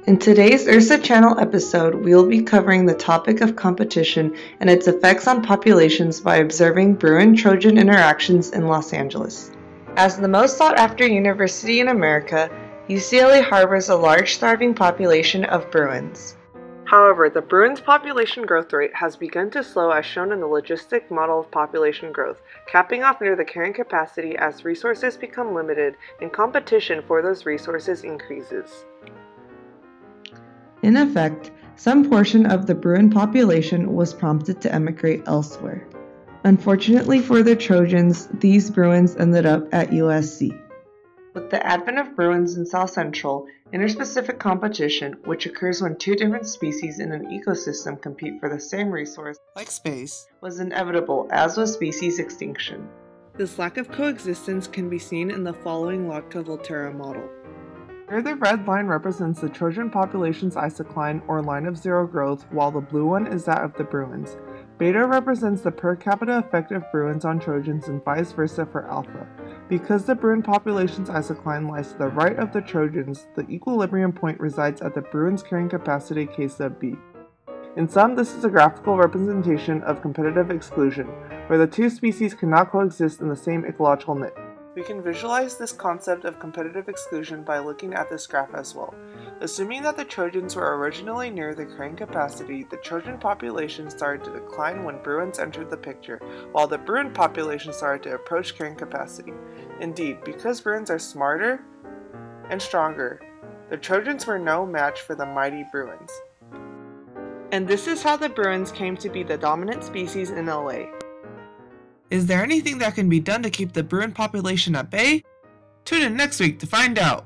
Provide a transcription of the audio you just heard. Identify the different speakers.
Speaker 1: In today's Ursa Channel episode, we will be covering the topic of competition and its effects on populations by observing Bruin-Trojan interactions in Los Angeles. As the most sought-after university in America, UCLA harbors a large thriving population of Bruins. However, the Bruins' population growth rate has begun to slow as shown in the logistic model of population growth, capping off near the carrying capacity as resources become limited and competition for those resources increases. In effect, some portion of the Bruin population was prompted to emigrate elsewhere. Unfortunately for the Trojans, these Bruins ended up at USC. With the advent of Bruins in South Central, interspecific competition, which occurs when two different species in an ecosystem compete for the same resource, like space, was inevitable, as was species extinction. This lack of coexistence can be seen in the following Lotka-Volterra model. Here the red line represents the Trojan population's isocline, or line of zero growth, while the blue one is that of the Bruins. Beta represents the per capita effect of Bruins on Trojans and vice versa for alpha. Because the Bruin population's isocline lies to the right of the Trojans, the equilibrium point resides at the Bruins' carrying capacity K sub b. In sum, this is a graphical representation of competitive exclusion, where the two species cannot coexist in the same ecological niche. We can visualize this concept of competitive exclusion by looking at this graph as well. Assuming that the Trojans were originally near the carrying capacity, the Trojan population started to decline when Bruins entered the picture, while the Bruin population started to approach carrying capacity. Indeed, because Bruins are smarter and stronger, the Trojans were no match for the mighty Bruins. And this is how the Bruins came to be the dominant species in LA. Is there anything that can be done to keep the Bruin population at bay? Tune in next week to find out!